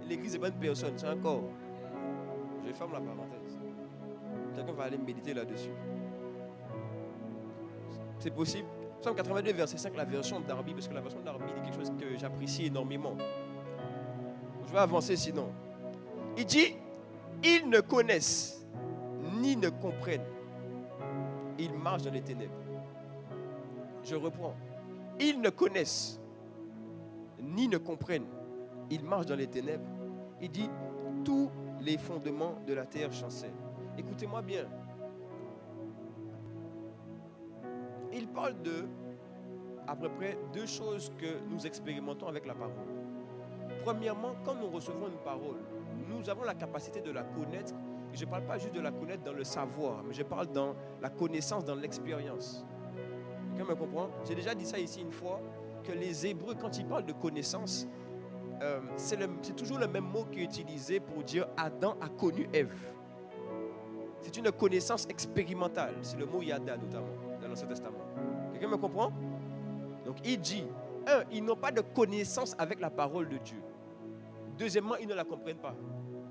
l'église n'est pas une personne, c'est un corps. Je ferme la parenthèse. Quelqu'un va aller méditer là-dessus. C'est possible. Psaume 82, verset 5, la version d'Arby, parce que la version d'Arby dit quelque chose que j'apprécie énormément. Je vais avancer sinon. Il dit, ils ne connaissent ni ne comprennent. Ils marchent dans les ténèbres. Je reprends. Ils ne connaissent ni ne comprennent. Ils marchent dans les ténèbres. Il dit, tous les fondements de la terre chancellent. Écoutez-moi bien. Il parle de, à peu près, deux choses que nous expérimentons avec la parole. Premièrement, quand nous recevons une parole, nous avons la capacité de la connaître. Et je ne parle pas juste de la connaître dans le savoir, mais je parle dans la connaissance, dans l'expérience. Quelqu'un me comprend? J'ai déjà dit ça ici une fois, que les Hébreux, quand ils parlent de connaissance, c'est toujours le même mot qui est utilisé pour dire Adam a connu Ève. C'est une connaissance expérimentale. C'est le mot yada notamment dans l'Ancien Testament. Quelqu'un me comprend? Donc il dit, ils n'ont pas de connaissance avec la parole de Dieu. Deuxièmement, ils ne la comprennent pas.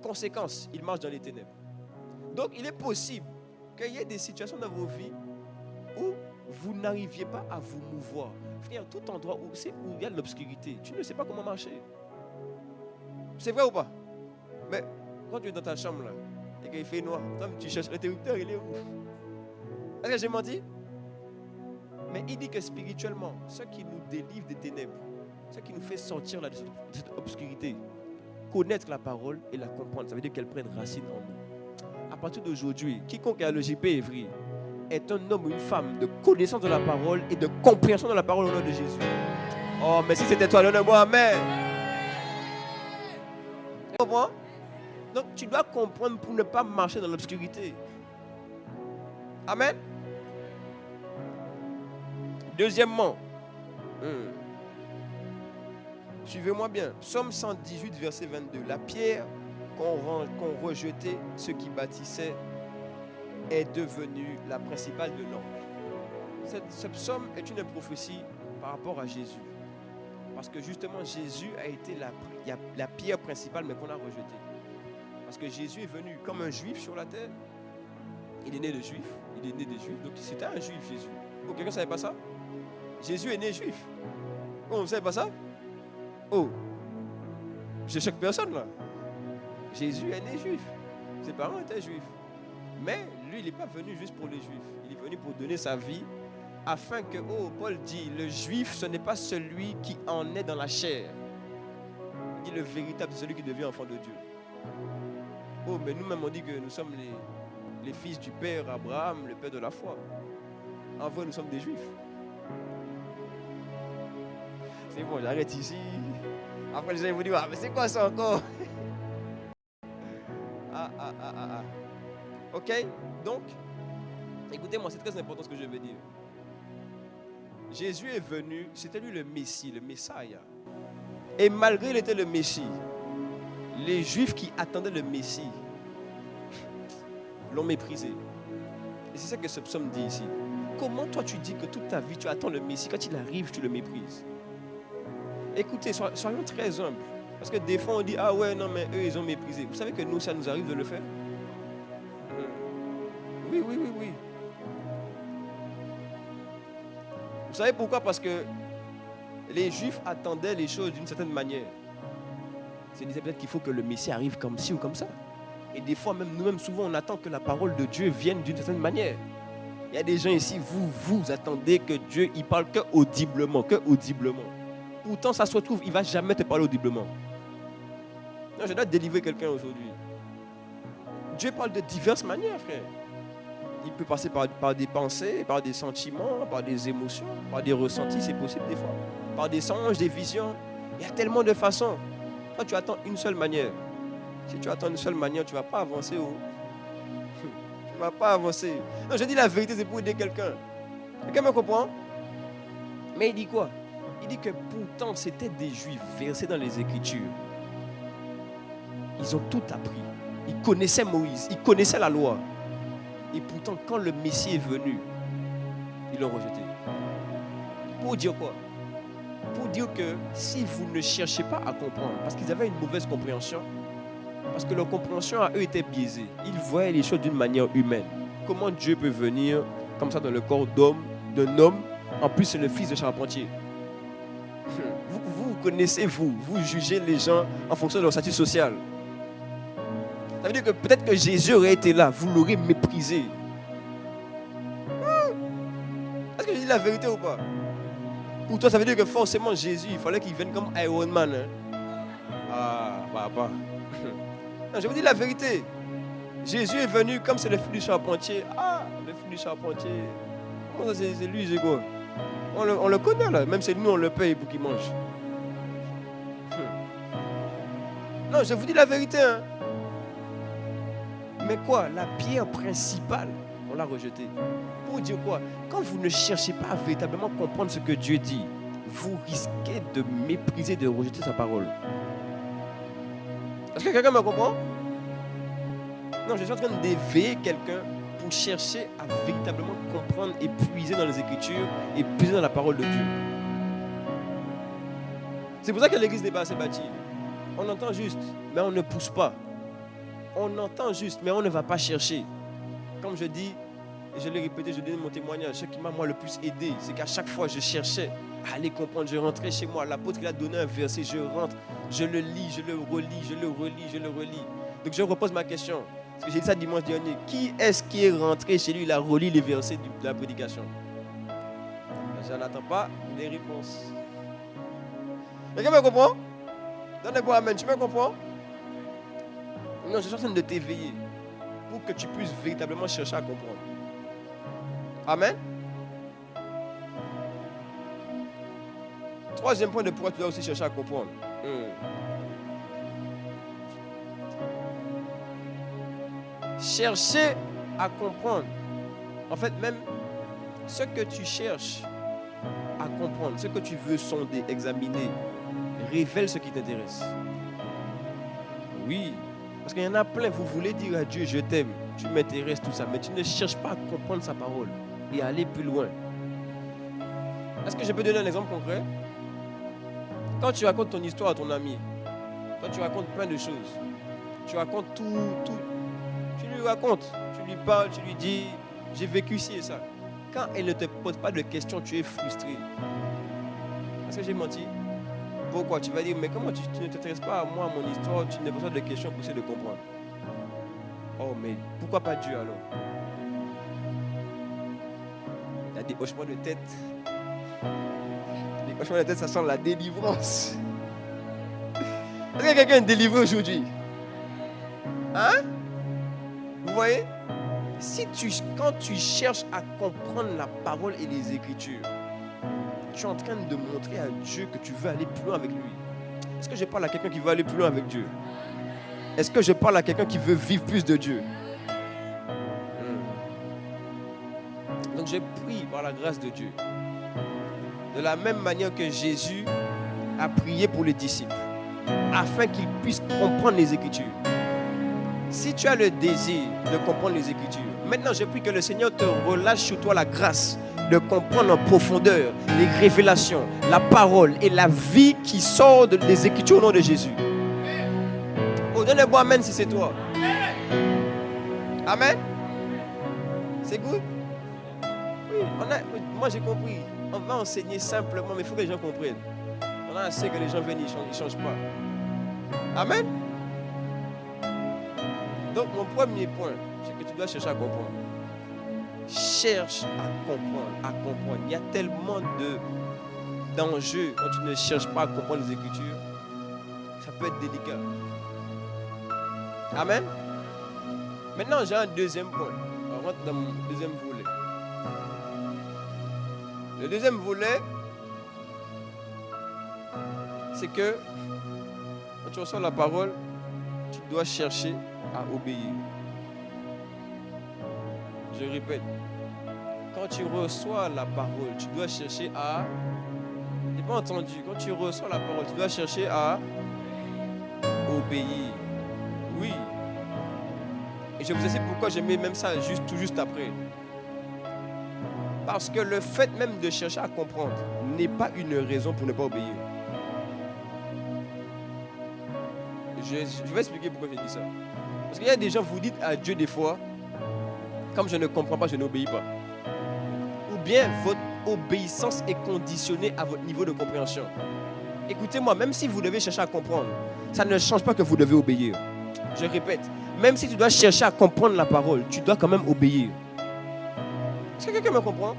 Conséquence, ils marchent dans les ténèbres. Donc il est possible qu'il y ait des situations dans vos vies où vous n'arriviez pas à vous mouvoir. Frère, tout endroit où il y a de l'obscurité, tu ne sais pas comment marcher. C'est vrai ou pas? Mais quand tu es dans ta chambre là, et qu'il fait noir, tu cherches l'interrupteur, il est où? Est-ce que j'ai menti? Mais il dit que spirituellement, ce qui nous délivre des ténèbres, ce qui nous fait sortir de cette obscurité, connaître la parole et la comprendre, ça veut dire qu'elle prenne racine en nous. À partir d'aujourd'hui, quiconque est à l'EJP Évry est un homme ou une femme de connaissance de la parole et de compréhension de la parole au nom de Jésus. Oh, mais si c'était toi, donne-moi amen. Tu comprends? Donc, tu dois comprendre pour ne pas marcher dans l'obscurité. Amen. Deuxièmement, suivez-moi bien. Psaume 118, verset 22. La pierre qu'ont rejeté ceux qui bâtissaient est devenue la principale de l'angle. Ce psaume est une prophétie par rapport à Jésus. Parce que justement, Jésus a été la pierre principale, mais qu'on a rejetée. Parce que Jésus est venu comme un juif sur la terre. Il est né de juif. Il est né des juifs. Donc c'était un juif, Jésus. Oh, quelqu'un ne savait pas ça? Jésus est né juif. Oh, vous ne savez pas ça? Oh, j'ai chaque personne là. Jésus est né juif. Ses parents étaient juifs. Mais lui, il n'est pas venu juste pour les juifs. Il est venu pour donner sa vie afin que, Paul dit, le juif, ce n'est pas celui qui en est dans la chair. Il dit le véritable, c'est celui qui devient enfant de Dieu. Oh, mais nous-mêmes, on dit que nous sommes les fils du père Abraham, le père de la foi. En vrai, nous sommes des juifs. C'est bon, j'arrête ici. Après, les gens vont dire, mais c'est quoi ça encore? Ok? Donc, écoutez-moi, c'est très important ce que je veux dire. Jésus est venu, c'était lui le Messie, le Messiah. Et malgré qu'il était le Messie, les Juifs qui attendaient le Messie l'ont méprisé. Et c'est ça que ce psaume dit ici. Comment toi tu dis que toute ta vie tu attends le Messie, quand il arrive tu le méprises? Écoutez, soyons très humbles. Parce que des fois on dit, ah ouais, non mais eux ils ont méprisé. Vous savez que nous ça nous arrive de le faire? Oui. Vous savez pourquoi? Parce que les Juifs attendaient les choses d'une certaine manière. Ils se disaient peut-être qu'il faut que le Messie arrive comme ci ou comme ça. Et des fois, même nous-mêmes, souvent, on attend que la parole de Dieu vienne d'une certaine manière. Il y a des gens ici, vous attendez que Dieu, il parle que audiblement. Pourtant, ça se retrouve, il ne va jamais te parler audiblement. Non, je dois délivrer quelqu'un aujourd'hui. Dieu parle de diverses manières, frère. Il peut passer par des pensées, par des sentiments, par des émotions, par des ressentis, c'est possible des fois. Par des songes, des visions. Il y a tellement de façons. Toi, tu attends une seule manière. Si tu attends une seule manière, tu ne vas pas avancer. Tu ne vas pas avancer. Non, je dis la vérité, c'est pour aider quelqu'un. Quelqu'un me comprend? Mais il dit quoi? Il dit que pourtant, c'était des Juifs versés dans les Écritures. Ils ont tout appris. Ils connaissaient Moïse, ils connaissaient la loi. Et pourtant, quand le Messie est venu, ils l'ont rejeté. Pour dire quoi? pour dire que si vous ne cherchez pas à comprendre, parce qu'ils avaient une mauvaise compréhension, parce que leur compréhension à eux était biaisée, ils voyaient les choses d'une manière humaine. Comment Dieu peut venir comme ça dans le corps d'un homme, en plus c'est le fils de charpentier. Vous connaissez, vous jugez les gens en fonction de leur statut social. Ça veut dire que peut-être que Jésus aurait été là, vous l'aurez méprisé. Est-ce que je dis la vérité ou pas? Pour toi, ça veut dire que forcément Jésus, il fallait qu'il vienne comme Iron Man. Hein? Ah, papa. Non, je vous dis la vérité. Jésus est venu comme c'est le fils du charpentier. Ah, le fils du charpentier. Comment ça, c'est lui, c'est quoi? On le connaît là, même si nous on le paye pour qu'il mange. Non, je vous dis la vérité. Hein. Mais quoi? La pierre principale, on l'a rejetée. Pour dire quoi? Quand vous ne cherchez pas à véritablement comprendre ce que Dieu dit, vous risquez de mépriser, de rejeter sa parole. Est-ce que quelqu'un me comprend? Non, je suis en train d'éveiller quelqu'un pour chercher à véritablement comprendre et puiser dans les Écritures et puiser dans la parole de Dieu. C'est pour ça que l'église n'est pas assez bâtie. On entend juste, mais on ne pousse pas. On entend juste, mais on ne va pas chercher. Comme je dis, et je l'ai répété, je donne mon témoignage, ce qui m'a moi le plus aidé, c'est qu'à chaque fois je cherchais à aller comprendre, je rentrais chez moi, l'apôtre il a donné un verset, je rentre, je le lis, je le relis, je le relis, je le relis. Donc je repose ma question, parce que j'ai dit ça dimanche dernier, qui est-ce qui est rentré chez lui, il a relu les versets de la prédication? Je n'attends pas des réponses. Quelqu'un me comprend? Donnez-moi amen, tu me comprends? Non, je suis en train de t'éveiller pour que tu puisses véritablement chercher à comprendre. Amen. Troisième point de pourquoi tu dois aussi chercher à comprendre. Chercher à comprendre. En fait, même ce que tu cherches à comprendre, ce que tu veux sonder, examiner, révèle ce qui t'intéresse. Oui. Parce qu'il y en a plein, vous voulez dire à Dieu, je t'aime, tu m'intéresses, tout ça, mais tu ne cherches pas à comprendre sa parole et à aller plus loin. Est-ce que je peux donner un exemple concret? Quand tu racontes ton histoire à ton ami, toi tu racontes plein de choses, tu racontes tout, tu lui racontes, tu lui parles, tu lui dis, j'ai vécu ci et ça. Quand elle ne te pose pas de questions, tu es frustré. Est-ce que j'ai menti? Pourquoi? Tu vas dire, mais comment tu ne t'intéresses pas à moi, à mon histoire, tu n'as pas besoin de questions pour essayer de comprendre. Oh, mais pourquoi pas Dieu alors? Il y a des hochements de tête. Les hochements de tête, ça sent la délivrance. Est-ce que quelqu'un est délivré aujourd'hui? Hein? Vous voyez? Quand tu cherches à comprendre la parole et les Écritures, tu es en train de montrer à Dieu que tu veux aller plus loin avec lui. Est-ce que je parle à quelqu'un qui veut aller plus loin avec Dieu? Est-ce que je parle à quelqu'un qui veut vivre plus de Dieu? Donc je prie par la grâce de Dieu. De la même manière que Jésus a prié pour les disciples, afin qu'ils puissent comprendre les Écritures. Si tu as le désir de comprendre les Écritures, maintenant je prie que le Seigneur te relâche sur toi la grâce de comprendre en profondeur les révélations, la parole et la vie qui sort des Écritures au nom de Jésus. Oh, donnez-moi amen si c'est toi. Amen. C'est good? Oui, moi j'ai compris. On va enseigner simplement, mais il faut que les gens comprennent. On a assez que les gens viennent, ils ne changent pas. Amen. Donc mon premier point, c'est que tu dois chercher à comprendre. Cherche à comprendre. Il y a tellement d'enjeux quand tu ne cherches pas à comprendre les Écritures. Ça peut être délicat. Amen. Maintenant, j'ai un deuxième point. On rentre dans mon deuxième volet. Le deuxième volet, c'est que quand tu reçois la parole, tu dois chercher à obéir. Je répète, quand tu reçois la parole, tu dois chercher à... Je n'ai pas entendu. Quand tu reçois la parole, tu dois chercher à obéir. Oui. Et je vous explique pourquoi je mets même ça tout juste après. Parce que le fait même de chercher à comprendre n'est pas une raison pour ne pas obéir. Je vais expliquer pourquoi je dis ça. Parce qu'il y a des gens, vous dites à Dieu des fois, comme je ne comprends pas, je n'obéis pas. Ou bien votre obéissance est conditionnée à votre niveau de compréhension. Écoutez-moi, même si vous devez chercher à comprendre, ça ne change pas que vous devez obéir. Je répète, même si tu dois chercher à comprendre la parole, tu dois quand même obéir. Est-ce que quelqu'un me comprend?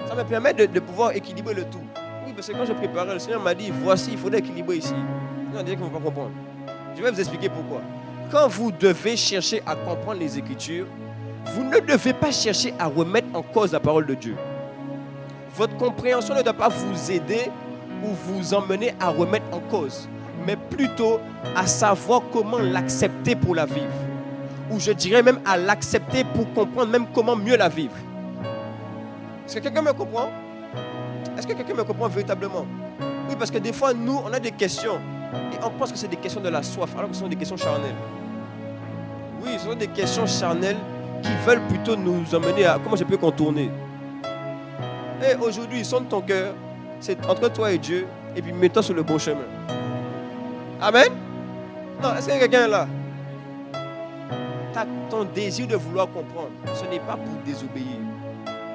Ça me permet de pouvoir équilibrer le tout. Oui, parce que quand je préparais, le Seigneur m'a dit, voici, il faudrait équilibrer ici. Non, on dirait qu'ils ne vont pas comprendre. Je vais vous expliquer pourquoi. Quand vous devez chercher à comprendre les Écritures, vous ne devez pas chercher à remettre en cause la parole de Dieu. Votre compréhension ne doit pas vous aider ou vous emmener à remettre en cause, mais plutôt à savoir comment l'accepter pour la vivre. Ou je dirais même à l'accepter pour comprendre même comment mieux la vivre. Est-ce que quelqu'un me comprend? Est-ce que quelqu'un me comprend véritablement? Oui, parce que des fois, nous, on a des questions et on pense que c'est des questions de la soif, alors que ce sont des questions charnelles. Oui, ce sont des questions charnelles qui veulent plutôt nous emmener à comment je peux contourner. Et aujourd'hui, sonde ton cœur, c'est entre toi et Dieu, et puis mets-toi sur le bon chemin. Amen? Non, est-ce qu'il y a quelqu'un là? Ton désir de vouloir comprendre, ce n'est pas pour désobéir.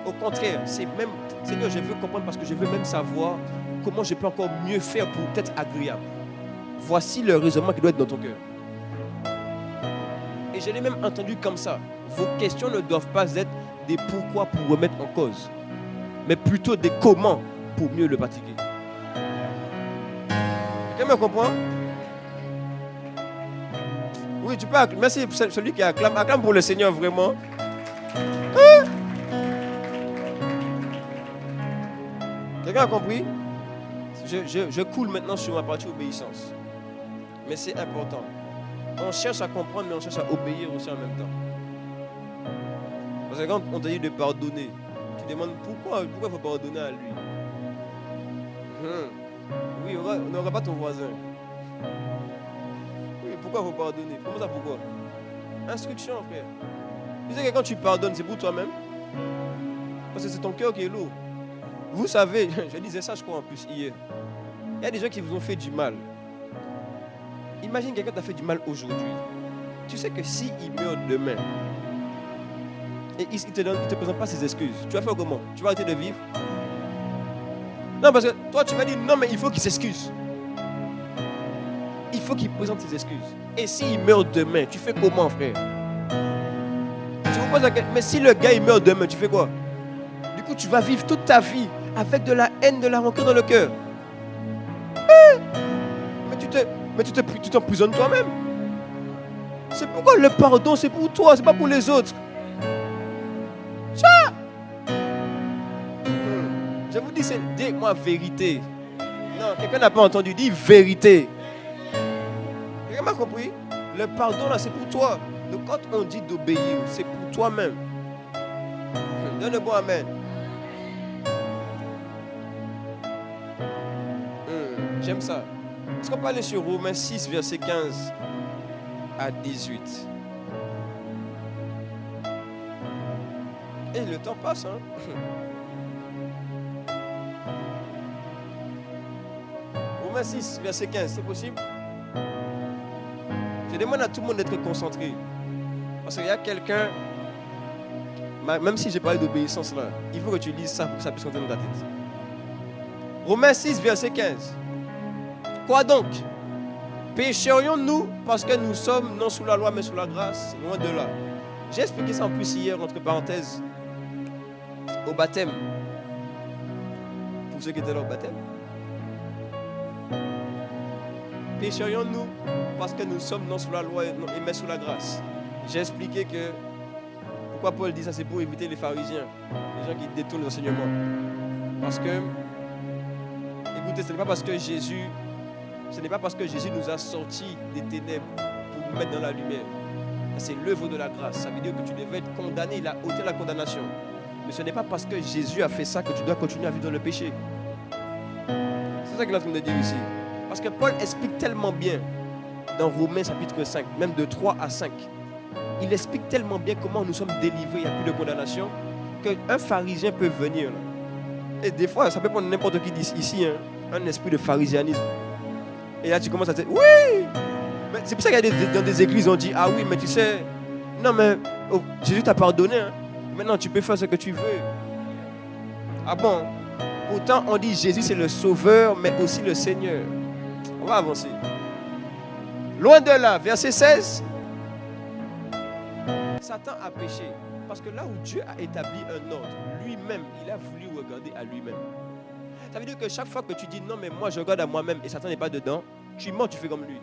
Au contraire, c'est même, Seigneur, je veux comprendre parce que je veux même savoir comment je peux encore mieux faire pour être agréable. Voici le raisonnement qui doit être dans ton cœur. Et je l'ai même entendu comme ça. Vos questions ne doivent pas être des pourquoi pour remettre en cause, mais plutôt des comment pour mieux le pratiquer. Quelqu'un me comprend? Oui, tu peux acclamer. Merci pour celui qui acclame. Acclame pour le Seigneur, vraiment. Hein? Quelqu'un a compris? Je coule maintenant sur ma partie obéissance. Mais c'est important. On cherche à comprendre, mais on cherche à obéir aussi en même temps. Parce que quand on te dit de pardonner, tu demandes pourquoi il faut pardonner à lui. Oui, on n'aura pas ton voisin. Oui, pourquoi il faut pardonner? Comment ça, pourquoi? Instruction, frère. Tu sais que quand tu pardonnes, c'est pour toi-même. Parce que c'est ton cœur qui est lourd. Vous savez, je disais ça, je crois, en plus, hier. Il y a des gens qui vous ont fait du mal. Imagine quelqu'un t'a fait du mal aujourd'hui. Tu sais que s'il meurt demain, et il ne te présente pas ses excuses, tu vas faire comment? Tu vas arrêter de vivre? Non, parce que toi, tu vas dire, non, mais il faut qu'il s'excuse. Il faut qu'il présente ses excuses. Et s'il meurt demain, tu fais comment, frère? Tu vous poses la question, mais si le gars il meurt demain, tu fais quoi? Du coup, tu vas vivre toute ta vie avec de la haine, de la rancœur dans le cœur. Mais tu t'emprisonnes toi-même. C'est pourquoi le pardon, c'est pour toi, c'est pas pour les autres. Je vous dis, c'est dis-moi vérité. Non, quelqu'un n'a pas entendu, dis vérité. Quelqu'un m'a compris? Le pardon là, c'est pour toi. Donc quand on dit d'obéir, c'est pour toi-même. Donne le bon amen. J'aime ça. Est-ce qu'on peut aller sur Romains 6, verset 15 à 18? Et le temps passe, hein? Romains 6, verset 15, c'est possible? Je demande à tout le monde d'être concentré. Parce qu'il y a quelqu'un, même si j'ai parlé d'obéissance là, il faut que tu lises ça pour que ça puisse rentrer dans ta tête. Romains 6, verset 15. Quoi donc? Pécherions-nous parce que nous sommes non sous la loi mais sous la grâce? Loin de là. J'ai expliqué ça en plus hier, entre parenthèses, au baptême. Pour ceux qui étaient là au baptême. Pécherions-nous parce que nous sommes non sous la loi mais sous la grâce? J'ai expliqué que pourquoi Paul dit ça, c'est pour éviter les pharisiens, les gens qui détournent les enseignements. Parce que, écoutez, ce n'est pas parce que Jésus nous a sortis des ténèbres pour nous mettre dans la lumière. C'est l'œuvre de la grâce. Ça veut dire que tu devais être condamné, il a ôté la condamnation. Mais ce n'est pas parce que Jésus a fait ça que tu dois continuer à vivre dans le péché. C'est ça qu'il est en train de dire ici. Parce que Paul explique tellement bien dans Romains chapitre 5, même de 3 à 5. Il explique tellement bien comment nous sommes délivrés, il n'y a plus de condamnation. qu'un pharisien peut venir. Là. Et des fois, ça peut prendre n'importe qui ici, hein, un esprit de pharisianisme. Et là, tu commences à dire, oui! Mais c'est pour ça qu'il y a dans des églises, on dit, ah oui, mais tu sais, non, mais oh, Jésus t'a pardonné. Hein. Maintenant, tu peux faire ce que tu veux. Ah bon? Pourtant, on dit Jésus, c'est le sauveur, mais aussi le Seigneur. On va avancer. Loin de là, verset 16. Satan a péché. Parce que là où Dieu a établi un ordre, lui-même, il a voulu regarder à lui-même. Ça veut dire que chaque fois que tu dis non, mais moi je regarde à moi-même et Satan n'est pas dedans, tu mens, tu fais comme lui.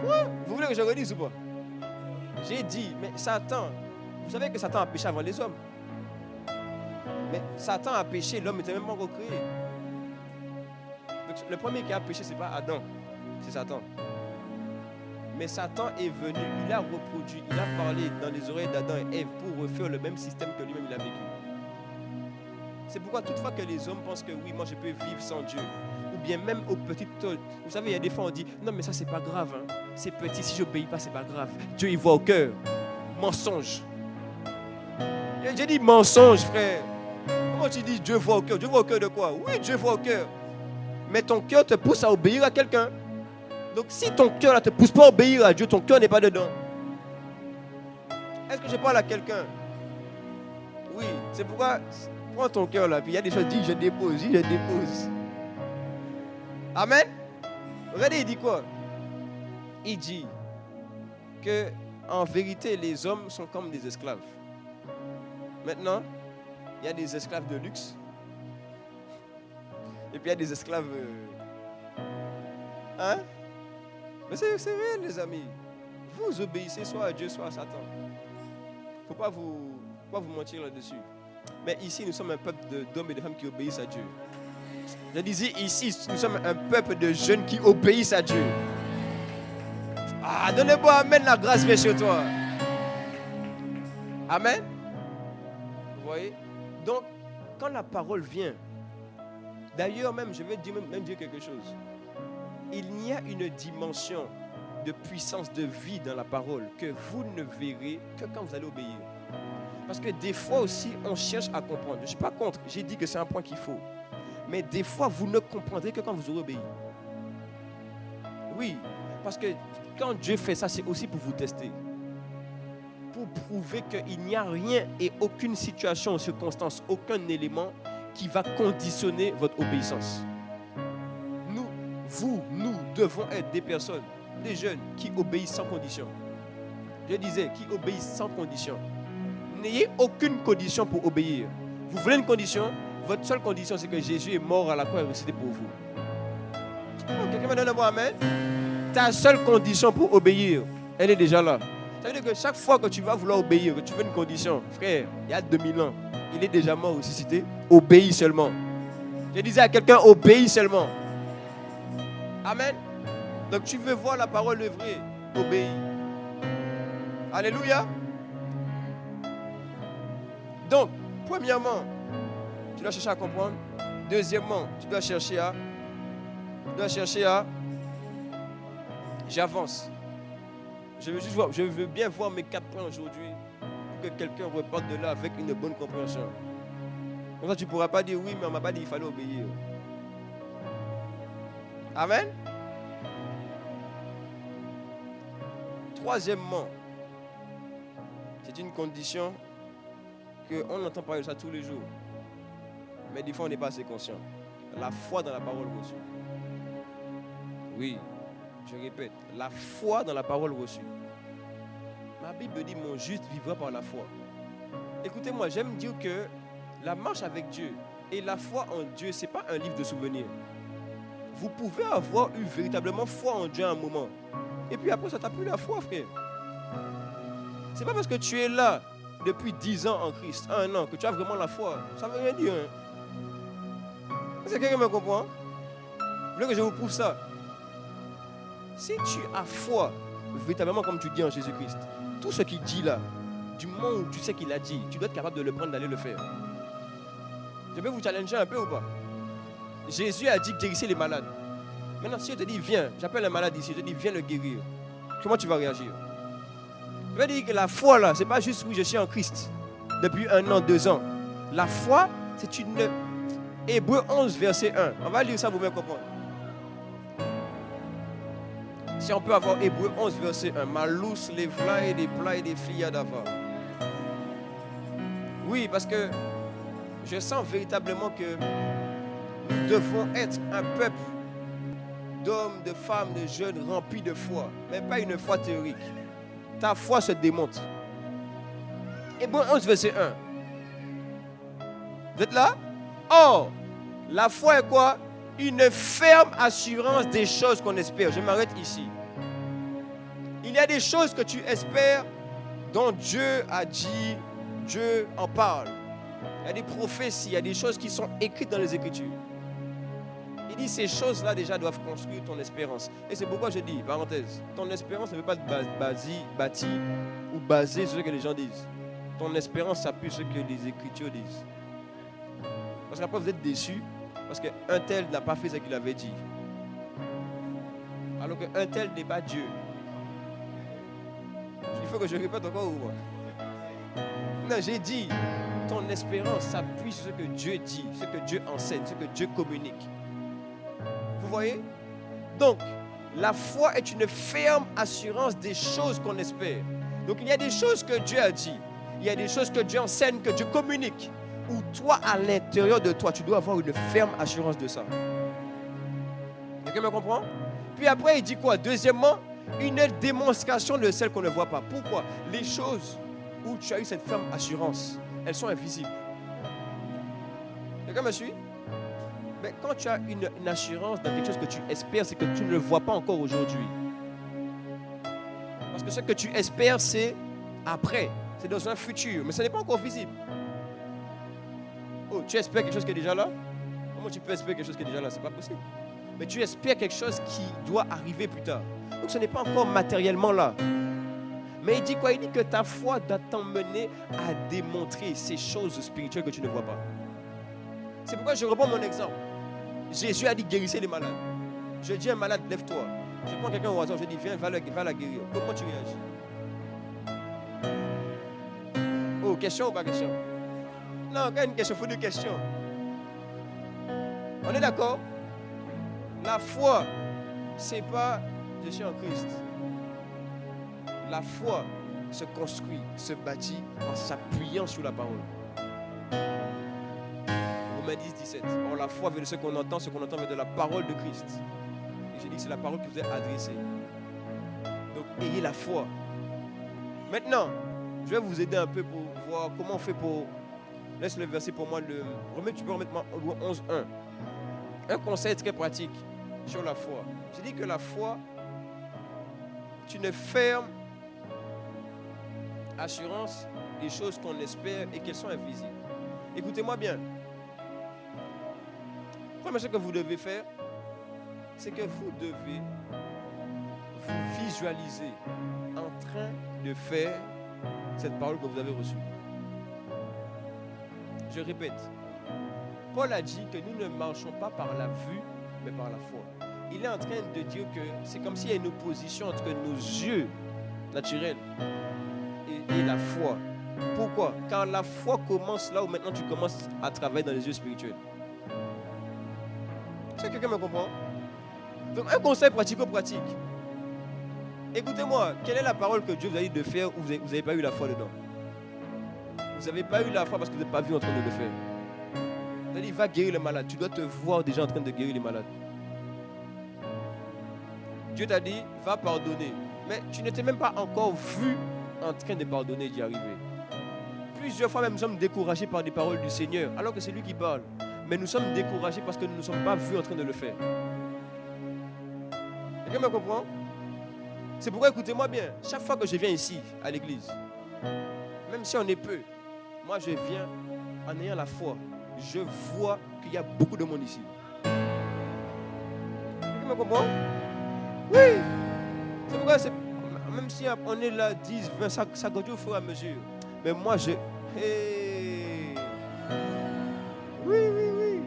Ouais, vous voulez que je redise ou pas? J'ai dit, mais Satan, vous savez que Satan a péché avant les hommes. Mais Satan a péché, l'homme n'était même pas encore créé. Donc, le premier qui a péché, ce n'est pas Adam, c'est Satan. Mais Satan est venu, il a reproduit, il a parlé dans les oreilles d'Adam et Ève pour refaire le même système que lui-même il a vécu. C'est pourquoi toutefois que les hommes pensent que oui, moi je peux vivre sans Dieu. Ou bien même aux petites choses. Vous savez, il y a des fois on dit, non mais ça c'est pas grave. Hein. C'est petit, si je n'obéis pas, c'est pas grave. Dieu il voit au cœur. Mensonge. J'ai dit mensonge, frère. Comment tu dis Dieu voit au cœur? Dieu voit au cœur de quoi? Oui, Dieu voit au cœur. Mais ton cœur te pousse à obéir à quelqu'un. Donc si ton cœur ne te pousse pas à obéir à Dieu, ton cœur n'est pas dedans. Est-ce que je parle à quelqu'un? Oui, c'est pourquoi prends ton cœur là, puis il y a des choses, dis je dépose, dis je dépose. Amen. Regardez, il dit quoi? Il dit que en vérité les hommes sont comme des esclaves. Maintenant, il y a des esclaves de luxe. Et puis il y a des esclaves... Hein? Mais c'est réel, les amis. Vous obéissez soit à Dieu, soit à Satan. Il ne faut pas vous mentir là-dessus. Mais ici, nous sommes un peuple d'hommes et de femmes qui obéissent à Dieu. Je disais ici, nous sommes un peuple de jeunes qui obéissent à Dieu. Ah, donnez-moi amen, la grâce vient sur toi. Amen. Vous voyez? Donc, quand la parole vient, d'ailleurs même, je vais même dire quelque chose. Il y a une dimension de puissance de vie dans la parole que vous ne verrez que quand vous allez obéir. Parce que des fois aussi, on cherche à comprendre. Je ne suis pas contre, j'ai dit que c'est un point qu'il faut. Mais des fois, vous ne comprendrez que quand vous aurez obéi. Oui, parce que quand Dieu fait ça, c'est aussi pour vous tester. Pour prouver qu'il n'y a rien et aucune situation ou circonstance, aucun élément qui va conditionner votre obéissance. Nous devons être des personnes, des jeunes qui obéissent sans condition. Je disais, qui obéissent sans condition. N'ayez aucune condition pour obéir. Vous voulez une condition? Votre seule condition, c'est que Jésus est mort à la croix et ressuscité pour vous. Oh, quelqu'un me donne un mot, amen? Ta seule condition pour obéir, elle est déjà là. Ça veut dire que chaque fois que tu vas vouloir obéir, que tu veux une condition, frère, il y a 2000 ans, il est déjà mort, ressuscité, obéis seulement. Je disais à quelqu'un, obéis seulement. Amen. Donc tu veux voir la parole œuvrer, obéis. Alléluia. Donc, premièrement, tu dois chercher à comprendre. Deuxièmement, tu dois chercher à... J'avance. Je veux bien voir mes 4 points aujourd'hui pour que quelqu'un reparte de là avec une bonne compréhension. Comme ça, tu ne pourras pas dire oui, mais on ne m'a pas dit qu'il fallait obéir. Amen. Troisièmement, c'est une condition qu'on entend parler de ça tous les jours. Mais des fois, on n'est pas assez conscient. La foi dans la parole reçue. Oui, je répète, la foi dans la parole reçue. Ma Bible dit, mon juste vivra par la foi. Écoutez-moi, j'aime dire que la marche avec Dieu et la foi en Dieu, ce n'est pas un livre de souvenirs. Vous pouvez avoir eu véritablement foi en Dieu à un moment. Et puis après, ça t'a plus la foi, frère. C'est pas parce que tu es là depuis 10 ans en Christ, 1 an, que tu as vraiment la foi. Ça ne veut rien dire. Hein? Est-ce que quelqu'un me comprend? Vous voulez que je vous prouve ça? Si tu as foi, véritablement comme tu dis en Jésus-Christ, tout ce qu'il dit là, du moment où tu sais qu'il a dit, tu dois être capable de le prendre, d'aller le faire. Je peux vous challenger un peu ou pas? Jésus a dit guérissez les malades. Maintenant, si je te dis viens, j'appelle un malade ici, je te dis viens le guérir. Comment tu vas réagir? Je veux dire que la foi là, c'est pas juste oui, je suis en Christ depuis 1 an, 2 ans. La foi, c'est une... Hébreux 11, verset 1. On va lire ça pour bien comprendre. Si on peut avoir Hébreux 11, verset 1. Malus, les vla et des plats et des filles d'avant. Oui, parce que je sens véritablement que nous devons être un peuple d'hommes, de femmes, de jeunes remplis de foi. Mais pas une foi théorique. Ta foi se démonte. Hébreux 11, verset 1. Vous êtes là? Or, la foi est quoi? Une ferme assurance des choses qu'on espère. Je m'arrête ici. Il y a des choses que tu espères dont Dieu a dit, Dieu en parle. Il y a des prophéties, il y a des choses qui sont écrites dans les Écritures. Il dit ces choses-là déjà doivent construire ton espérance. Et c'est pourquoi je dis, parenthèse, ton espérance ne peut pas être bâtie ou basée sur ce que les gens disent. Ton espérance s'appuie sur ce que les Écritures disent. Parce qu'après vous êtes déçus parce qu'un tel n'a pas fait ce qu'il avait dit. Alors qu'un tel n'est pas Dieu. Il faut que je répète encore ou moi? Non, j'ai dit, ton espérance s'appuie sur ce que Dieu dit, ce que Dieu enseigne, ce que Dieu communique. Vous voyez? Donc, la foi est une ferme assurance des choses qu'on espère. Donc, il y a des choses que Dieu a dit. Il y a des choses que Dieu enseigne, que Dieu communique. Où toi, à l'intérieur de toi, tu dois avoir une ferme assurance de ça. Quelqu'un me comprend? Puis après, il dit quoi? Deuxièmement, une démonstration de celle qu'on ne voit pas. Pourquoi? Les choses où tu as eu cette ferme assurance, elles sont invisibles. Quelqu'un me suit? Mais quand tu as une assurance dans quelque chose que tu espères, c'est que tu ne le vois pas encore aujourd'hui. Parce que ce que tu espères, c'est après. C'est dans un futur. Mais ce n'est pas encore visible. Oh, tu espères quelque chose qui est déjà là? Comment tu peux espérer quelque chose qui est déjà là? Ce n'est pas possible. Mais tu espères quelque chose qui doit arriver plus tard. Donc ce n'est pas encore matériellement là. Mais il dit quoi? Il dit que ta foi doit t'emmener à démontrer ces choses spirituelles que tu ne vois pas. C'est pourquoi je reprends mon exemple. Jésus a dit guérissez les malades. Je dis à un malade, lève-toi. Je prends quelqu'un au hasard, je dis viens, va la guérir. Comment tu réagis? Oh, question ou pas question? Non, quand il y a une question, il faut deux questions. On est d'accord? La foi, c'est pas je suis en Christ. La foi se construit, se bâtit en s'appuyant sur la parole. Romains 10, 17. Or, la foi vient de ce qu'on entend vient de la parole de Christ. Et j'ai dit que c'est la parole qui vous est adressée. Donc, ayez la foi. Maintenant, je vais vous aider un peu pour voir comment on fait pour... Laisse le verset pour moi. Tu peux remettre 11.1. Un conseil très pratique sur la foi. J'ai dit que la foi, c'est une ferme assurance des choses qu'on espère et qu'elles sont invisibles. Écoutez-moi bien. La première chose que vous devez faire, c'est que vous devez vous visualiser en train de faire cette parole que vous avez reçue. Je répète, Paul a dit que nous ne marchons pas par la vue, mais par la foi. Il est en train de dire que c'est comme s'il y a une opposition entre nos yeux naturels et la foi. Pourquoi? Car la foi commence là où maintenant tu commences à travailler dans les yeux spirituels. Est-ce que quelqu'un me comprend? Donc un conseil pratico-pratique. Écoutez-moi, quelle est la parole que Dieu vous a dit de faire où vous n'avez pas eu la foi dedans? Vous n'avez pas eu la foi parce que vous n'êtes pas vu en train de le faire. Il a dit, va guérir les malades. Tu dois te voir déjà en train de guérir les malades. Dieu t'a dit, va pardonner. Mais tu ne t'es même pas encore vu en train de pardonner et d'y arriver. Plusieurs fois même, nous sommes découragés par des paroles du Seigneur, alors que c'est lui qui parle. Mais nous sommes découragés parce que nous ne sommes pas vus en train de le faire. Quelqu'un me comprend? C'est pourquoi, écoutez-moi bien, chaque fois que je viens ici, à l'église, même si on est peu, moi je viens en ayant la foi. Je vois qu'il y a beaucoup de monde ici. Quelqu'un me comprend? Oui. C'est pourquoi, même si on est là 10, 20, ça continue au fur et à mesure. Mais moi, hey. Oui.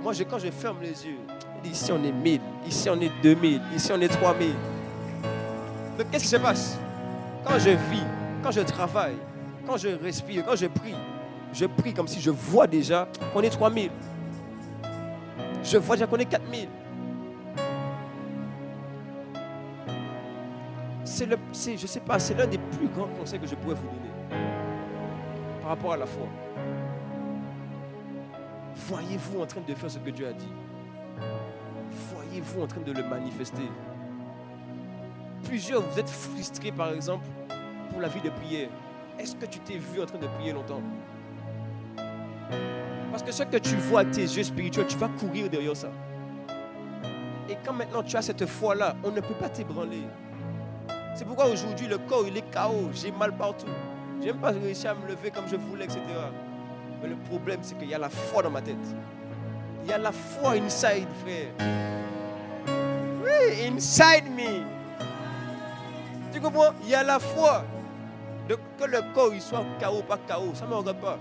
Moi, quand je ferme les yeux, ici on est 1000, ici on est 2000, ici on est 3000. Donc, qu'est-ce qui se passe? Quand je vis, quand je travaille, quand je respire, quand je prie comme si je vois déjà qu'on est 3000. Je vois déjà qu'on est 4000. Je sais pas, c'est l'un des plus grands conseils que je pourrais vous donner par rapport à la foi. Voyez-vous en train de faire ce que Dieu a dit. Voyez-vous en train de le manifester. Plusieurs, vous êtes frustrés par exemple pour la vie de prière. Est-ce que tu t'es vu en train de prier longtemps? Parce que ce que tu vois avec tes yeux spirituels, tu vas courir derrière ça. Et quand maintenant tu as cette foi-là, on ne peut pas t'ébranler. C'est pourquoi aujourd'hui le corps il est KO, j'ai mal partout. Je n'ai même pas réussi à me lever comme je voulais, etc. Mais le problème c'est qu'il y a la foi dans ma tête. Il y a la foi inside, frère. Oui, inside me. Tu comprends? Il y a la foi. Que le corps il soit KO ou pas KO, ça ne me regarde pas.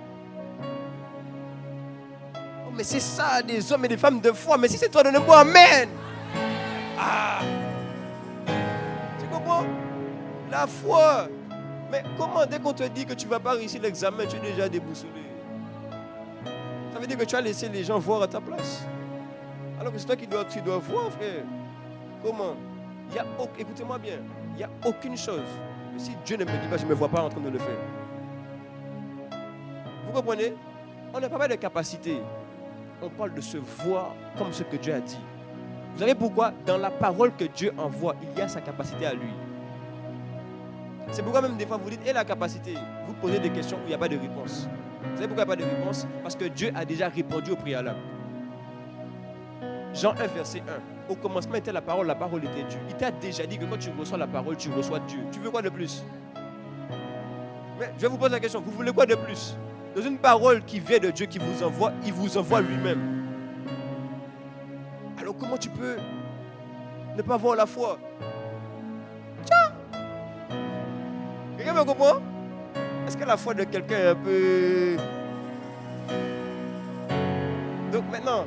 Oh, mais c'est ça, des hommes et des femmes de foi. Mais si c'est toi, donne-moi amen. Ah. Tu comprends? La foi. Mais comment, dès qu'on te dit que tu ne vas pas réussir l'examen, tu es déjà déboussolé? Ça veut dire que tu as laissé les gens voir à ta place. Alors que c'est toi qui tu dois voir, frère. Comment? Écoutez-moi bien. Il n'y a aucune chose. Si Dieu ne me dit pas, je ne me vois pas en train de le faire. Vous comprenez? On ne parle pas de capacité. On parle de se voir comme ce que Dieu a dit. Vous savez pourquoi? Dans la parole que Dieu envoie, il y a sa capacité à lui. C'est pourquoi même des fois vous dites, et la capacité? Vous posez des questions où il n'y a pas de réponse. Vous savez pourquoi il n'y a pas de réponse? Parce que Dieu a déjà répondu au préalable. Jean 1, verset 1. Au commencement était la parole était Dieu. Il t'a déjà dit que quand tu reçois la parole, tu reçois Dieu. Tu veux quoi de plus? Mais je vais vous poser la question, vous voulez quoi de plus? Dans une parole qui vient de Dieu, qui vous envoie, il vous envoie lui-même. Alors comment tu peux ne pas avoir la foi? Tiens! Quelqu'un me comprend? Est-ce que la foi de quelqu'un est un peu... Donc maintenant,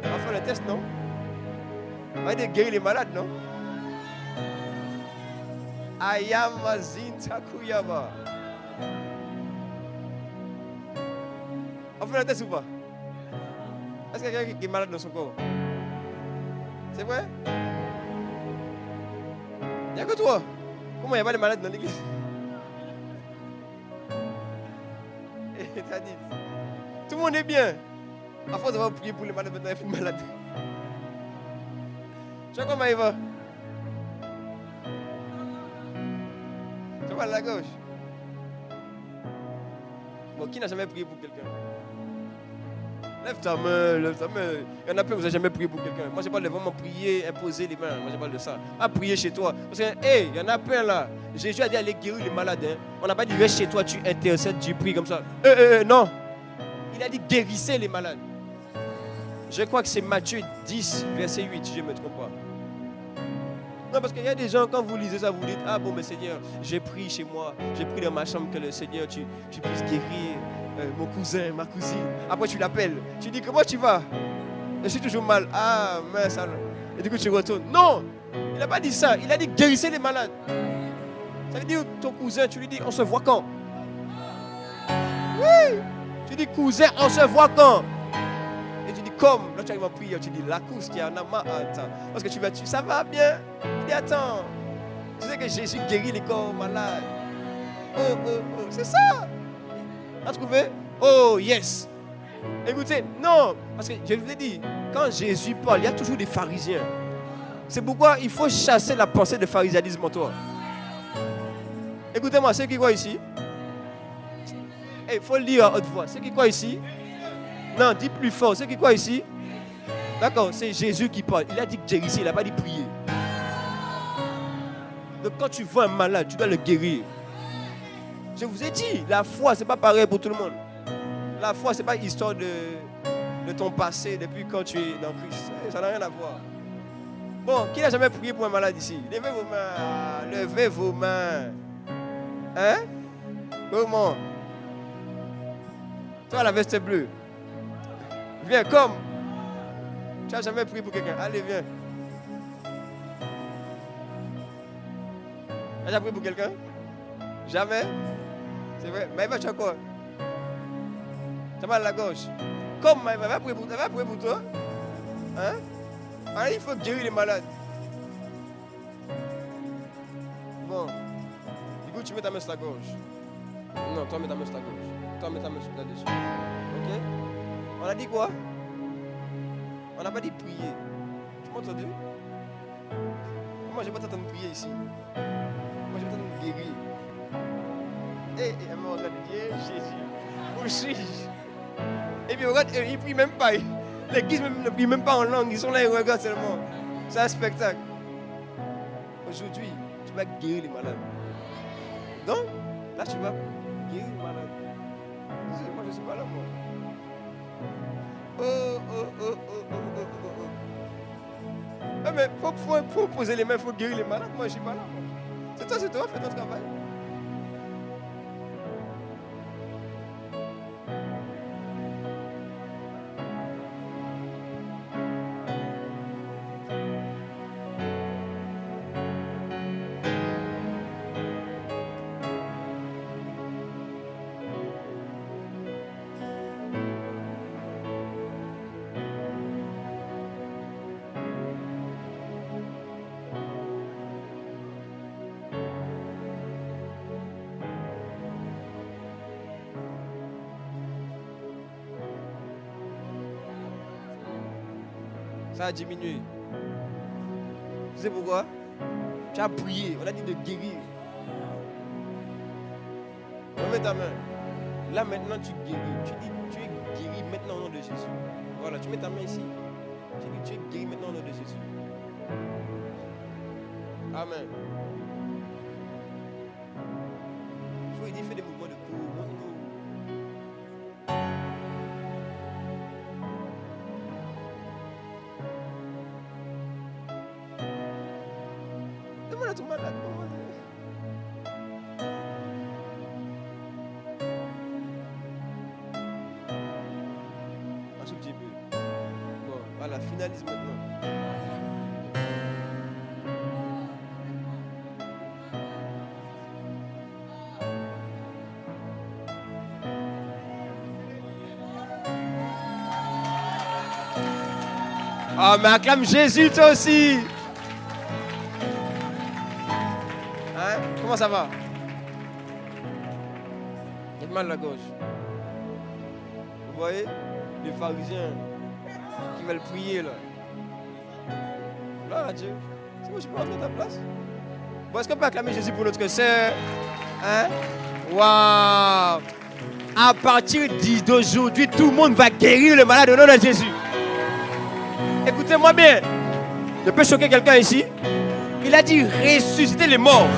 on va faire le test, non? On va aller guérir les malades, non? Ayamazin Takuyama. On fait le test ou pas? Est-ce qu'il y a quelqu'un qui est malade dans son corps? C'est vrai? Il n'y a que toi. Comment il n'y a pas de malades dans l'église? Et t'as dit, tout le monde est bien. À force d'avoir prié pour les malades, maintenant il n'y a plus de malades. Tu vois comment il va? Tu vois à la gauche? Bon, qui n'a jamais prié pour quelqu'un? Lève ta main, lève ta main. Il y en a plein, vous n'avez jamais prié pour quelqu'un. Moi, je parle de vraiment prier, imposer les mains. Moi, je parle de ça. Pas prier chez toi. Parce que, hey, il y en a plein là. Jésus a dit aller guérir les malades. Hein. On n'a pas dit reste chez toi, tu intercèdes, tu pries comme ça. Non. Il a dit guérissez les malades. Je crois que c'est Matthieu 10, verset 8, si je ne me trompe pas. Non, parce qu'il y a des gens, quand vous lisez ça, vous dites, ah bon, mais Seigneur, j'ai prié chez moi, j'ai prié dans ma chambre que le Seigneur, tu puisses guérir mon cousin, ma cousine. Après, tu l'appelles. Tu dis, comment tu vas? Je suis toujours mal. Ah, mince. Et du coup, tu retournes. Non, il n'a pas dit ça. Il a dit, guérissez les malades. Ça veut dire, ton cousin, tu lui dis, on se voit quand? Oui. Tu dis, cousin, on se voit quand? Et tu dis, comme, là tu arrives en prière, tu dis, la course qui a un amas, attends. Parce que tu vas tuer, ça va bien. Il dit, attends. Tu sais que Jésus guérit les corps malades. Oh, c'est ça. Tu as trouvé? Oh, yes. Écoutez, non. Parce que je vous ai dit, quand Jésus parle, il y a toujours des pharisiens. C'est pourquoi il faut chasser la pensée de pharisaïsme en toi. Écoutez-moi, ceux qui croient ici, il faut le dire à haute voix. Ceux qui croient ici, non, dis plus fort. Ceux qui croient ici, d'accord, c'est Jésus qui parle. Il a dit guérir, il n'a pas dit prier. Donc quand tu vois un malade, tu dois le guérir. Je vous ai dit, la foi, ce n'est pas pareil pour tout le monde. La foi, ce n'est pas histoire de ton passé depuis quand tu es dans Christ. Ça n'a rien à voir. Bon, qui n'a jamais prié pour un malade ici? Levez vos mains. Levez vos mains. Hein? Comment? Toi, la veste bleue. Viens, comme. Tu n'as jamais prié pour quelqu'un. Allez, viens. Tu as déjà prié pour quelqu'un? Jamais. C'est vrai. Maïva, tu as quoi? Tu as mal à la gorge. Comme Maïva, va prier pour toi. Hein? Alors, il faut guérir les malades. Bon. Du coup, tu mets ta main sur la gorge. Non, toi, mets ta main sur la gorge. Toi, mets ta main là-dessus. Ok? On a dit quoi? On n'a pas dit prier. Tu m'as entendu? Moi, je ne vais pas t'entendre prier ici. Moi, je vais t'entendre guérir. Elle me regarde et dit, Jésus, où suis-je? Et puis, regarde, ils ne prient même pas. L'église ne prie même pas en langue. Ils sont là, ils regardent seulement. C'est un spectacle. Aujourd'hui, tu vas guérir les malades. Donc, là, tu vas guérir les malades. Moi, je ne suis pas là, moi. Ah, mais il faut poser les mains, il faut guérir les malades. Moi, je ne suis pas là, moi. C'est toi, fais ton travail. Ça a diminué. Tu sais pourquoi? Tu as prié. On a dit de guérir. Remets ta main. Là maintenant tu guéris. Tu dis tu es guéri maintenant au nom de Jésus. Voilà, tu mets ta main ici. Tu dis tu es guéri maintenant au nom de Jésus. Amen. Il faut aider, faire des mouvements de cours. Demande à ton malade. Un tout petit peu. Bon, voilà, finalise maintenant. Ah, mais acclame Jésus toi aussi. Hein? Comment ça va? J'ai mal à la gauche. Vous voyez? Les pharisiens qui veulent prier là. Gloire à Dieu. C'est moi, je peux rentrer à ta place? Bon, est-ce qu'on peut acclamer Jésus pour notre sœur? Hein? Waouh! À partir d'aujourd'hui, tout le monde va guérir le malade au nom de Jésus. Écoutez-moi bien. Je peux choquer quelqu'un ici. Il a dit ressusciter les morts.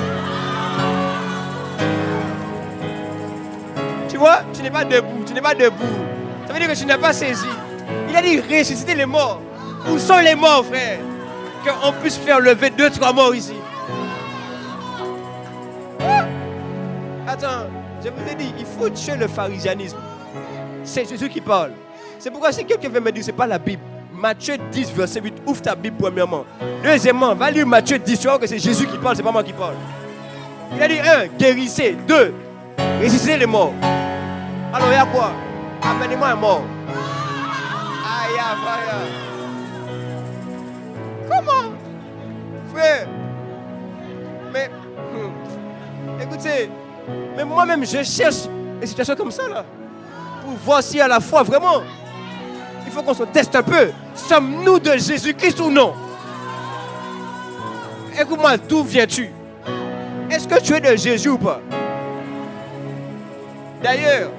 Tu vois, tu n'es pas debout. Tu n'es pas debout. Ça veut dire que tu n'as pas saisi. Il a dit ressusciter les morts. Où sont les morts, frère? Qu'on puisse faire lever 2-3 morts ici. Attends, je vous ai dit, il faut tuer le pharisianisme. C'est Jésus qui parle. C'est pourquoi si quelqu'un veut me dire, c'est pas la Bible. Matthieu 10, verset 8, ouvre ta Bible premièrement. Deuxièmement, va lire Matthieu 10, tu vois que c'est Jésus qui parle, c'est pas moi qui parle. Il a dit 1, guérissez. 2, ressuscitez les morts. Alors il y a quoi? Amenez-moi un mort. Aïe, aïe, aïe. Comment? Frère. Mais, écoutez, mais moi-même je cherche des situations comme ça là. Pour voir si à la foi vraiment. Il faut qu'on se teste un peu. Sommes-nous de Jésus-Christ ou non? Écoute-moi, d'où viens-tu? Est-ce que tu es de Jésus ou pas? D'ailleurs,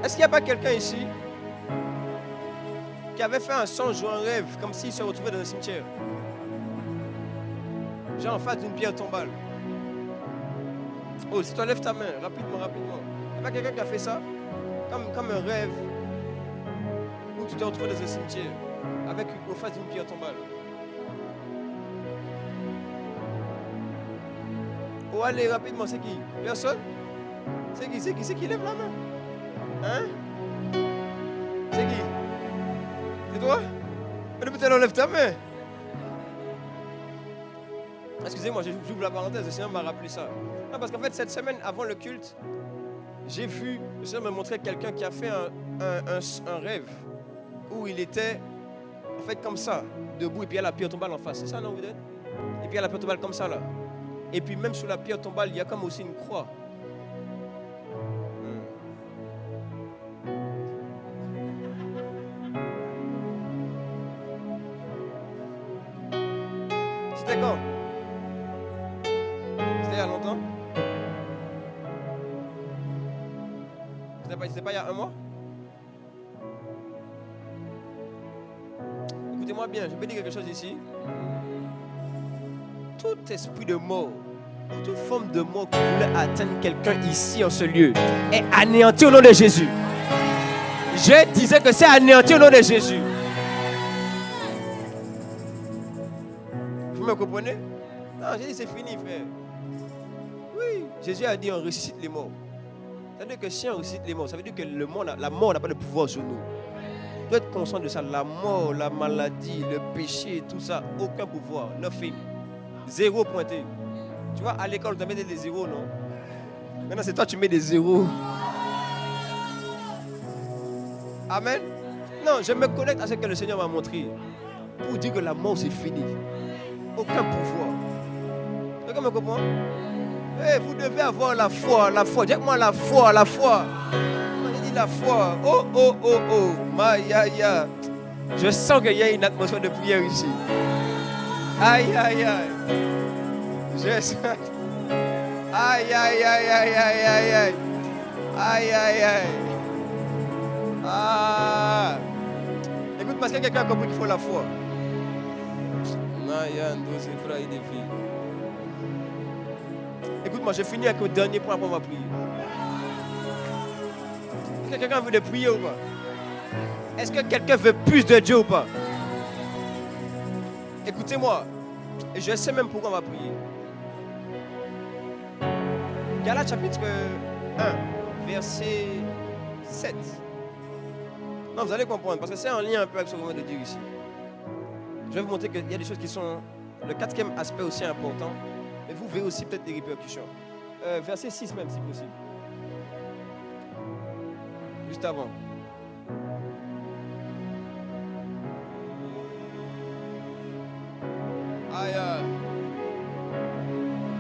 est-ce qu'il n'y a pas quelqu'un ici qui avait fait un songe ou un rêve comme s'il se retrouvait dans un cimetière? Genre en face d'une pierre tombale. Oh, si tu lèves ta main, rapidement. Il n'y a pas quelqu'un qui a fait ça? Comme un rêve où tu te retrouves dans un cimetière avec au face d'une pierre tombale. Oh, allez, rapidement, c'est qui? Personne? C'est qui lève la main? Hein? C'est qui? C'est toi? Mais depuis tout à l'heure, lève ta main. Excusez-moi, j'ouvre la parenthèse, le Seigneur m'a rappelé ça. Non, parce qu'en fait, cette semaine, avant le culte, j'ai vu, le Seigneur me montrait quelqu'un qui a fait un rêve où il était, en fait, comme ça, debout, et puis il y a la pierre tombale en face. C'est ça, non, vous dites? Et puis il y a la pierre tombale comme ça, là. Et puis même sous la pierre tombale, il y a comme aussi une croix. C'était quand? C'était il y a longtemps? C'était pas il y a un mois? Écoutez-moi bien, je peux dire quelque chose ici. Tout esprit de mort, ou toute forme de mort qui voulait atteindre quelqu'un ici en ce lieu est anéanti au nom de Jésus. Je disais que c'est anéanti au nom de Jésus. Vous me comprenez? Non, j'ai dit c'est fini, frère. Oui, Jésus a dit on ressuscite les morts. Ça veut dire que si on ressuscite les morts, ça veut dire que la mort n'a pas de pouvoir sur nous. Tu dois être conscient de ça. La mort, la maladie, le péché, tout ça, aucun pouvoir. Nothing. Zéro pointé. Tu vois, à l'école, tu as mis des zéros, non? Maintenant, c'est toi qui mets des zéros. Amen. Non, je me connecte à ce que le Seigneur m'a montré. Pour dire que la mort, c'est fini. Aucun pouvoir. Quelqu'un me comprend? Hey, vous devez avoir la foi, la foi. Dis-moi la foi, la foi. J'ai dit la foi. Oh, oh, oh, oh. Maïa. Je sens qu'il y a une atmosphère de prière ici. Aïe, aïe, aïe. Je sens. Aïe, aïe, aïe, aïe, aïe, aïe, aïe. Aïe, aïe, aïe. Ah. Écoute, parce que quelqu'un a compris qu'il faut la foi. Écoute-moi, je finis avec le dernier point après on va prier. Est-ce que quelqu'un veut de prier ou pas? Est-ce que quelqu'un veut plus de Dieu ou pas? Écoutez-moi, et je sais même pourquoi on va prier. Galates chapitre 1, verset 7. Non, vous allez comprendre, parce que c'est en lien un peu avec ce qu'on vient de dire ici. Je vais vous montrer qu'il y a des choses qui sont... Le quatrième aspect aussi important, mais vous verrez aussi peut-être des répercussions. Verset 6 même, si possible. Juste avant. Aïe, aïe.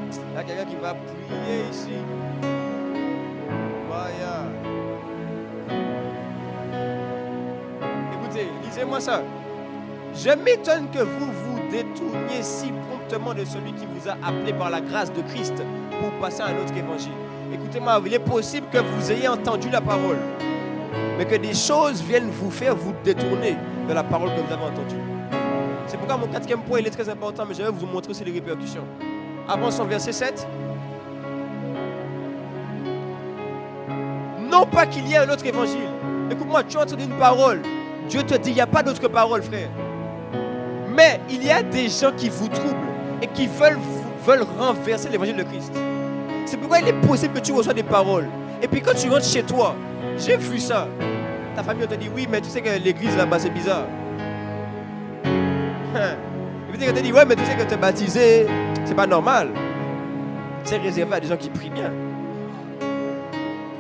Il y a quelqu'un qui va prier ici. Aïe. Écoutez, lisez-moi ça. Je m'étonne que vous vous détourniez si promptement de celui qui vous a appelé par la grâce de Christ pour passer à un autre évangile. Écoutez-moi, il est possible que vous ayez entendu la parole, mais que des choses viennent vous faire vous détourner de la parole que vous avez entendue. C'est pourquoi mon quatrième point il est très important, mais je vais vous montrer aussi les répercussions. Avançons verset 7. Non pas qu'il y ait un autre évangile. Écoute-moi, tu as entendu une parole. Dieu te dit, il n'y a pas d'autre parole, frère. Mais il y a des gens qui vous troublent et qui veulent renverser l'évangile de Christ. C'est pourquoi il est possible que tu reçois des paroles. Et puis quand tu rentres chez toi, j'ai vu ça. Ta famille te dit, oui, mais tu sais que l'église là-bas, c'est bizarre. Et puis tu te dis, ouais, mais tu sais que tu es baptisé, c'est pas normal. C'est réservé à des gens qui prient bien.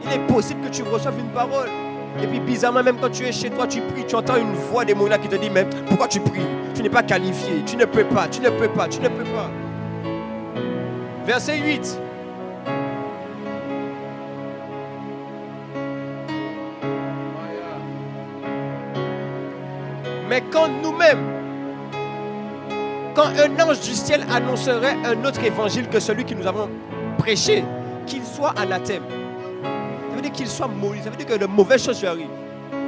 Il est possible que tu reçoives une parole. Et puis bizarrement, même quand tu es chez toi, tu pries, tu entends une voix démoniaque qui te dit, mais pourquoi tu pries? Tu n'es pas qualifié, tu ne peux pas, tu ne peux pas, tu ne peux pas. Verset 8. Mais quand nous-mêmes, quand un ange du ciel annoncerait un autre évangile que celui que nous avons prêché, qu'il soit anathème, ça veut dire qu'il soit maudit, ça veut dire que de mauvaises choses lui arrivent.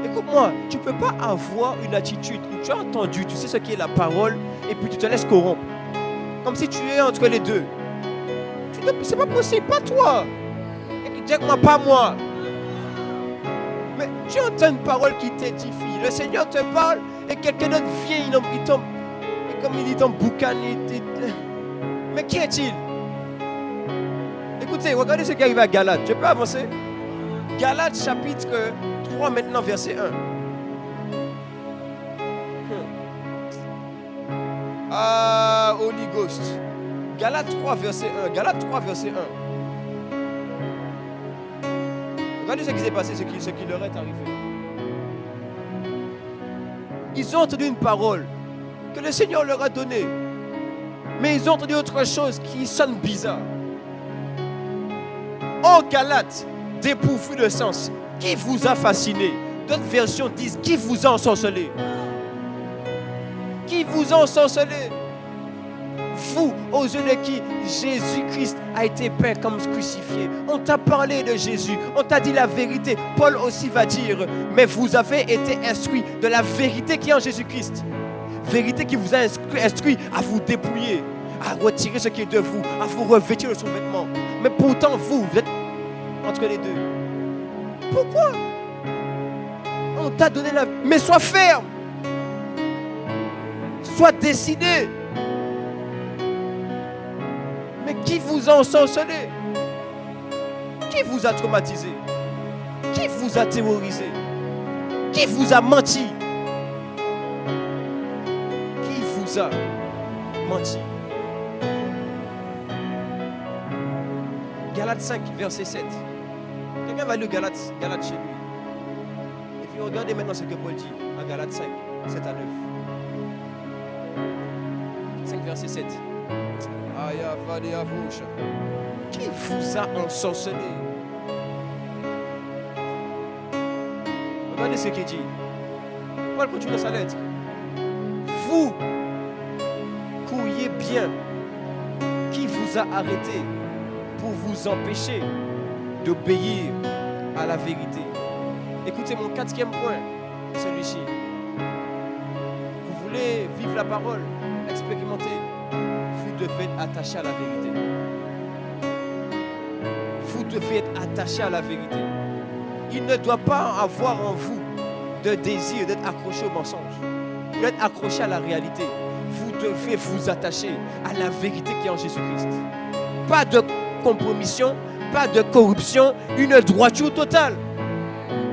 Écoute-moi, tu ne peux pas avoir une attitude où tu as entendu, tu sais ce qui est la parole, et puis tu te laisses corrompre. Comme si tu es entre les deux. C'est pas possible, pas toi. Dis-moi, pas moi. Mais tu entends une parole qui t'édifie. Le Seigneur te parle et quelqu'un d'autre vient, il tombe. Et comme il dit, ton boucan. Mais qui est-il? Écoutez, regardez ce qui arrive à Galates. Je peux avancer? Galates chapitre 3 maintenant, verset 1. Ah, Holy Ghost. Galates 3, verset 1. Galates 3, verset 1. Regardez ce qui s'est passé, ce qui leur est arrivé. Ils ont entendu une parole que le Seigneur leur a donnée. Mais ils ont entendu autre chose qui sonne bizarre. Oh Galates, dépourvu de sens, qui vous a fasciné? D'autres versions disent qui vous a ensorcelé? Qui vous a ensorcelé? Vous, aux yeux de qui Jésus-Christ a été peint comme crucifié. On t'a parlé de Jésus, on t'a dit la vérité. Paul aussi va dire, mais vous avez été instruits de la vérité qui est en Jésus-Christ. Vérité qui vous a instruit à vous dépouiller, à retirer ce qui est de vous, à vous revêtir de sous-vêtements. Mais pourtant, vous êtes entre les deux. Pourquoi? On t'a donné la... Mais sois ferme. Sois décidé. Mais qui vous a ensorcelé? Qui vous a traumatisé? Qui vous a terrorisé? Qui vous a menti? Qui vous a menti? Galates 5, verset 7. Quelqu'un va lire Galates chez lui. Et puis regardez maintenant ce que Paul dit à Galates 5, 7 à 9. 5, verset 7. Qui vous a ensorcelé? Regardez ce qu'il dit. Paul continue dans sa lettre. Vous courriez bien. Qui vous a arrêté pour vous empêcher d'obéir à la vérité? Écoutez mon quatrième point, celui-ci. Vous voulez vivre la parole, expérimenter? Vous devez être attaché à la vérité. Vous devez être attaché à la vérité. Il ne doit pas avoir en vous de désir d'être accroché au mensonge, d'être accroché à la réalité. Vous devez vous attacher à la vérité qui est en Jésus-Christ. Pas de compromission, pas de corruption, une droiture totale.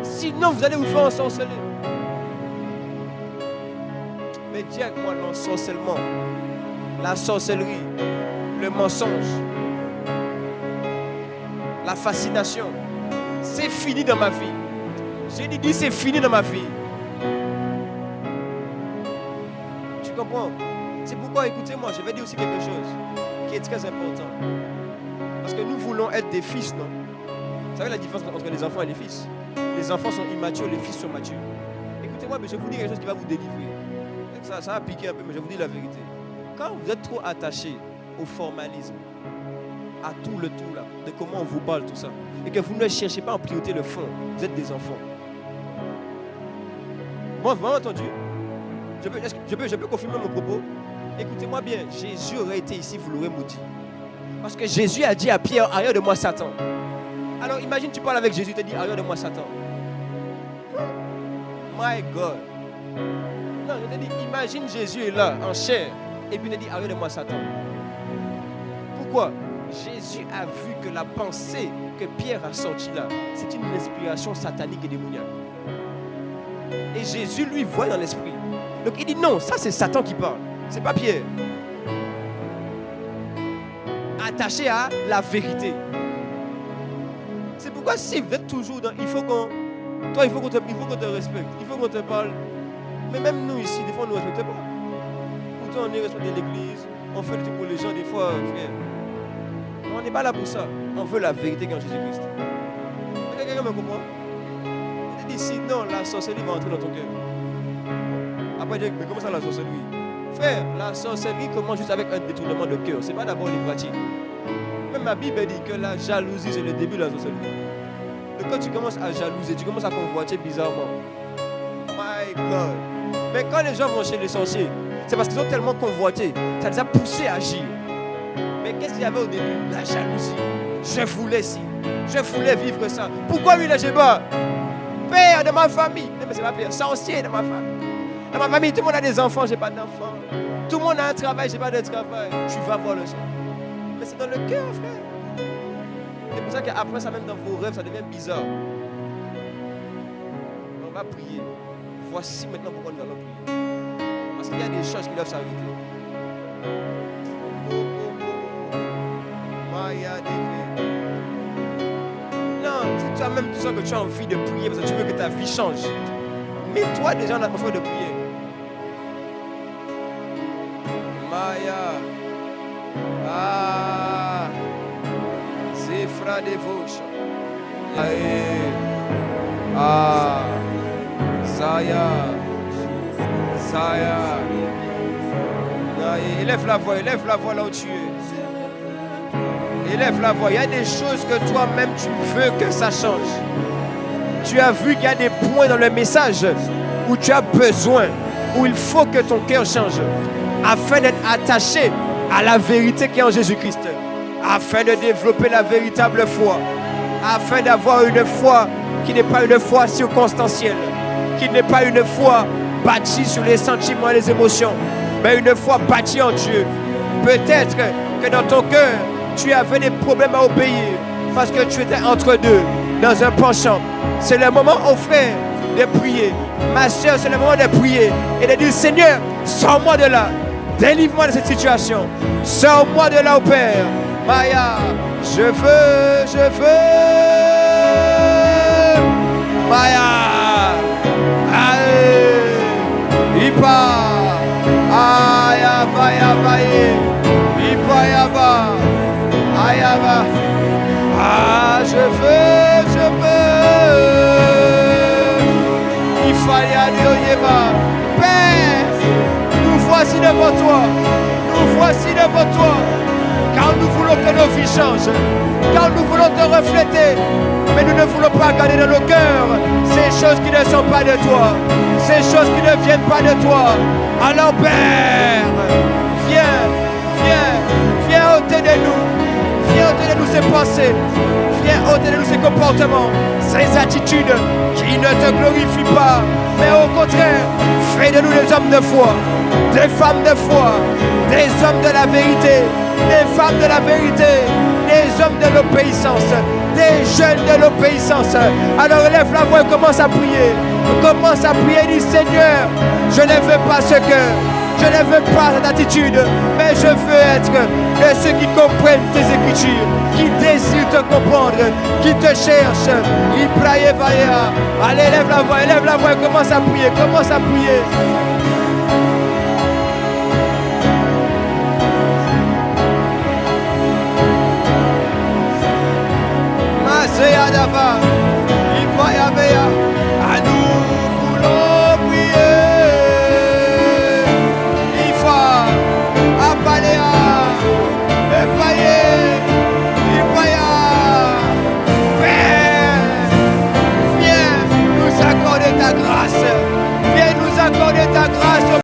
Sinon, vous allez vous faire ensorceler. Mais dis avec moi l'ensorcellement, la sorcellerie, le mensonge, la fascination. C'est fini dans ma vie. J'ai dit c'est fini dans ma vie. Tu comprends? C'est pourquoi, écoutez-moi, je vais dire aussi quelque chose qui est très important. Parce que nous voulons être des fils, non? Vous savez la différence entre les enfants et les fils? Les enfants sont immatures, les fils sont matures. Écoutez-moi, mais je vous dis quelque chose qui va vous délivrer. Ça va piquer un peu, mais je vous dis la vérité. Quand vous êtes trop attaché au formalisme, à tout le tout là, de comment on vous parle, tout ça, et que vous ne cherchez pas en priorité le fond, vous êtes des enfants. Bon, vous m'avez entendu? Je peux confirmer mon propos? Écoutez-moi bien, Jésus aurait été ici, vous l'aurez maudit. Parce que Jésus a dit à Pierre, arrière de moi Satan. Alors imagine, tu parles avec Jésus, il te dit, arrière de moi Satan. My God. Non, je te dis, imagine Jésus est là, en chair, et puis il te dit, arrière de moi Satan. Pourquoi? Jésus a vu que la pensée que Pierre a sortie là, c'est une inspiration satanique et démoniaque. Et Jésus lui voit dans l'esprit. Donc il dit non, ça c'est Satan qui parle, c'est pas Pierre. Attaché à la vérité. C'est pourquoi si vous êtes toujours dans, il faut qu'on te respecte, il faut qu'on te parle. Mais même nous ici, des fois on ne nous respecte pas. Pourtant on est respecté l'église, on fait le truc pour les gens des fois, frère. On n'est pas là pour ça. On veut la vérité qu'en Jésus-Christ. Quelqu'un me comprend? Il dit sinon la sorcellerie va entrer dans ton cœur. Après, il dit, mais comment ça la sorcellerie? Frère, la sorcellerie commence juste avec un détournement de cœur. Ce n'est pas d'abord les pratiques. Même la Bible dit que la jalousie, c'est le début de la sorcellerie. Donc quand tu commences à jalouser, tu commences à convoiter bizarrement. My God. Mais quand les gens vont chez les sorciers, c'est parce qu'ils ont tellement convoité, ça les a poussés à agir. Mais qu'est-ce qu'il y avait au début? La jalousie. Je voulais ci. Je voulais vivre ça. Pourquoi lui, là, j'ai pas? Père de ma famille. Non, mais c'est pas père. Sorcier de ma famille. Dans ma famille, tout le monde a des enfants, j'ai pas d'enfants. Tout le monde a un travail, j'ai pas de travail. Tu vas voir le sang. Mais c'est dans le cœur, frère. C'est pour ça qu'après ça, même dans vos rêves, ça devient bizarre. On va prier. Voici maintenant pourquoi nous allons prier. Parce qu'il y a des choses qui doivent s'arrêter. Non, si toi-même tu sens que tu as envie de prier parce que tu veux que ta vie change, mets-toi déjà en atmosphère de prier. Maya. Ah. Zefra Devotion. Ah. Zaya. Zaya. Élève la voix là où tu es. Élève la voix. Il y a des choses que toi-même tu veux que ça change. Tu as vu qu'il y a des points dans le message où tu as besoin, où il faut que ton cœur change, afin d'être attaché à la vérité qui est en Jésus-Christ, afin de développer la véritable foi, afin d'avoir une foi qui n'est pas une foi circonstancielle, qui n'est pas une foi bâtie sur les sentiments et les émotions, mais une foi bâtie en Dieu. Peut-être que dans ton cœur, tu avais des problèmes à obéir parce que tu étais entre deux, dans un penchant. C'est le moment, oh frère, de prier. Ma soeur, c'est le moment de prier et de dire, Seigneur, sors-moi de là. Délivre-moi de cette situation. Sors-moi de là, au Père. Maya, je veux. Maya, allez, Ipa, Ayaba, Ipa, Yaba, Ayaba. Ah, je veux. Il fallait aller au Yéba. Père, nous voici devant toi. Car nous voulons que nos vies changent. Car nous voulons te refléter. Mais nous ne voulons pas garder dans nos cœurs ces choses qui ne sont pas de toi. Ces choses qui ne viennent pas de toi. Alors Père, viens ôter de nous. Viens ôter de nous ces pensées. Viens ôter de nous ces comportements. Ces attitudes qui ne te glorifient pas. Mais au contraire, fais de nous des hommes de foi. Des femmes de foi. Des hommes de la vérité. Des femmes de la vérité. Des hommes de l'obéissance. Des jeunes de l'obéissance. Alors lève la voix et commence à prier. Commence à prier et dis Seigneur, je ne veux pas ce cœur. Je ne veux pas cette attitude, mais je veux être de ceux qui comprennent tes écritures, qui désirent te comprendre, qui te cherchent. Allez, lève la voix et commence à prier.